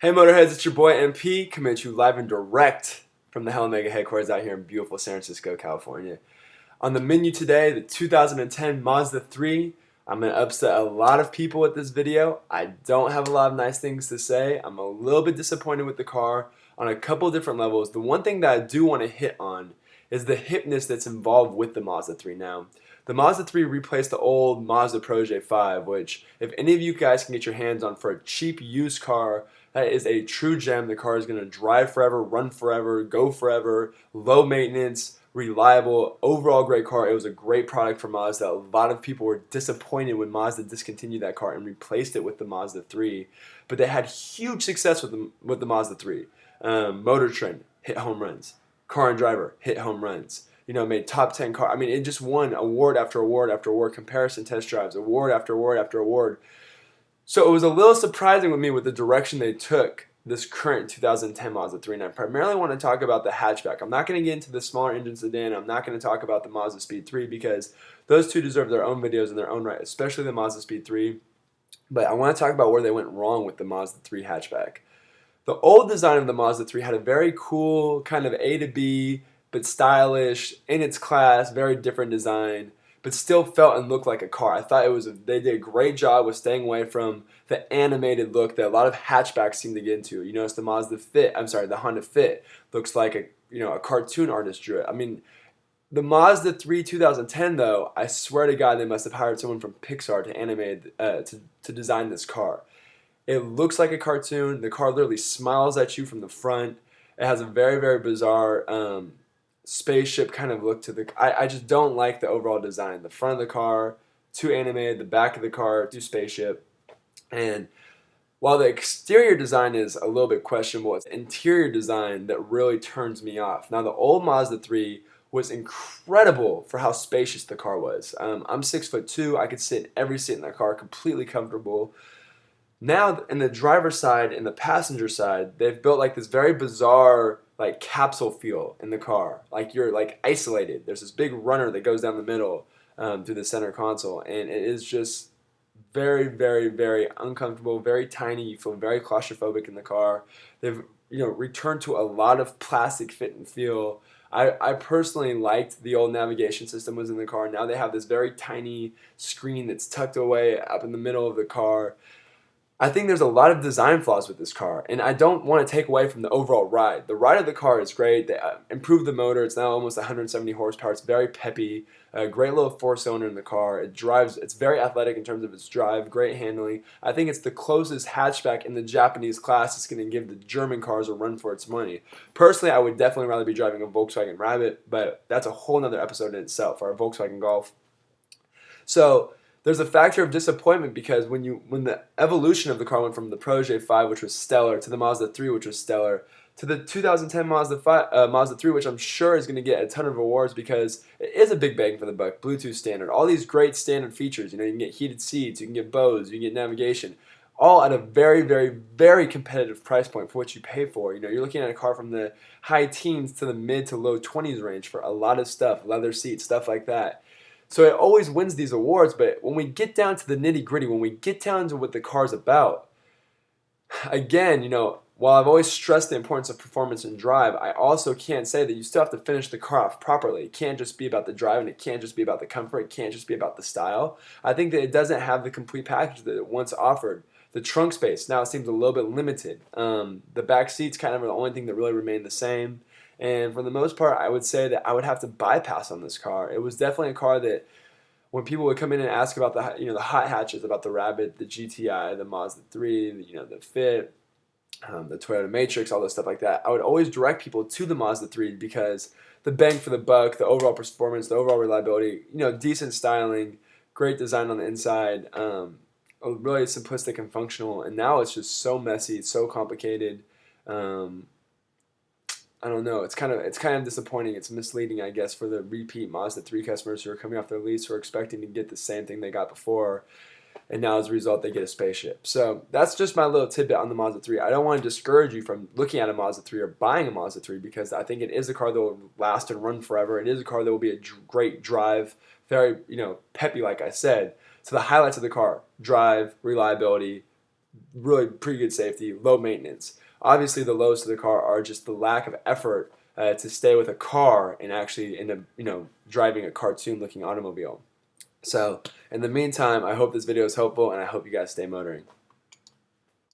Hey Motorheads, it's your boy MP coming at you live and direct from the Hell Mega headquarters out here in beautiful San Francisco, California. On the menu today, the 2010 Mazda 3. I'm going to upset a lot of people with this video. I don't have a lot of nice things to say. I'm a little bit disappointed with the car on a couple different levels. The one thing that I do want to hit on is the hipness that's involved with the Mazda 3 now. The Mazda 3 replaced the old Mazda Protege 5, which if any of you guys can get your hands on for a cheap used car, that is a true gem. The car is going to drive forever, run forever, go forever, low maintenance, reliable, overall great car. It was a great product for Mazda. A lot of people were disappointed when Mazda discontinued that car and replaced it with the Mazda 3, but they had huge success with the Mazda 3. Motor Trend hit home runs. Car and Driver hit home runs. Made top 10 car. I mean, it just won award after award after award, comparison test drives, award after award after award. So it was a little surprising with me with the direction they took this current 2010 Mazda 3. And I primarily want to talk about the hatchback. I'm not going to get into the smaller engine sedan. I'm not going to talk about the Mazda Speed 3 because those two deserve their own videos in their own right, especially the Mazda Speed 3. But I want to talk about where they went wrong with the Mazda 3 hatchback. The old design of the Mazda 3 had a very cool kind of A to B, but stylish, in its class, very different design, but still felt and looked like a car. I thought they did a great job with staying away from the animated look that a lot of hatchbacks seem to get into. You notice the the Honda Fit looks like a cartoon artist drew it. I mean, the Mazda 3 2010 though, I swear to God, they must have hired someone from Pixar to animate to design this car. It looks like a cartoon. The car literally smiles at you from the front. It has a very, very bizarre spaceship kind of look to the. I just don't like the overall design. The front of the car, too animated. The back of the car, too spaceship. And while the exterior design is a little bit questionable, it's the interior design that really turns me off. Now, the old Mazda 3 was incredible for how spacious the car was. I'm 6'2". I could sit in every seat in that car, completely comfortable. Now, in the driver's side and the passenger side, they've built like this very bizarre like capsule feel in the car. Like you're like isolated. There's this big runner that goes down the middle through the center console, and it is just very, very, very uncomfortable, very tiny. You feel very claustrophobic in the car. They've returned to a lot of plastic fit and feel. I personally liked the old navigation system was in the car. Now they have this very tiny screen that's tucked away up in the middle of the car. I think there's a lot of design flaws with this car, and I don't want to take away from the overall ride. The ride of the car is great. They improved the motor. It's now almost 170 horsepower. It's very peppy. A great little four-cylinder in the car. It drives. It's very athletic in terms of its drive. Great handling. I think it's the closest hatchback in the Japanese class that's going to give the German cars a run for its money. Personally, I would definitely rather be driving a Volkswagen Rabbit, but that's a whole nother episode in itself, or a Volkswagen Golf. So there's a factor of disappointment because when the evolution of the car went from the Protege 5, which was stellar, to the Mazda 3, which was stellar, to the 2010 Mazda 3, which I'm sure is going to get a ton of awards because it is a big bang for the buck. Bluetooth standard, all these great standard features. You can get heated seats, you can get Bose, you can get navigation, all at a very, very, very competitive price point for what you pay for. You're looking at a car from the high teens to the mid to low 20s range for a lot of stuff, leather seats, stuff like that. So it always wins these awards, but when we get down to the nitty gritty, when we get down to what the car's about, again, while I've always stressed the importance of performance and drive, I also can't say that you still have to finish the car off properly. It can't just be about the drive, and it can't just be about the comfort. It can't just be about the style. I think that it doesn't have the complete package that it once offered. The trunk space now seems a little bit limited. The back seats kind of are the only thing that really remain the same. And for the most part, I would say that I would have to bypass on this car. It was definitely a car that when people would come in and ask about the hot hatches, about the Rabbit, the GTI, the Mazda 3, the Fit, the Toyota Matrix, all this stuff like that, I would always direct people to the Mazda 3 because the bang for the buck, the overall performance, the overall reliability, decent styling, great design on the inside, really simplistic and functional. And now it's just so messy, it's so complicated. I don't know. It's kind of disappointing. It's misleading, I guess, for the repeat Mazda 3 customers who are coming off their lease who are expecting to get the same thing they got before, and now as a result they get a spaceship. So that's just my little tidbit on the Mazda 3. I don't want to discourage you from looking at a Mazda 3 or buying a Mazda 3 because I think it is a car that will last and run forever. It is a car that will be a great drive, very peppy, like I said. So the highlights of the car: drive, reliability, really pretty good safety, low maintenance. Obviously, the lows to the car are just the lack of effort to stay with a car and actually end up, driving a cartoon-looking automobile. So, in the meantime, I hope this video is helpful, and I hope you guys stay motoring.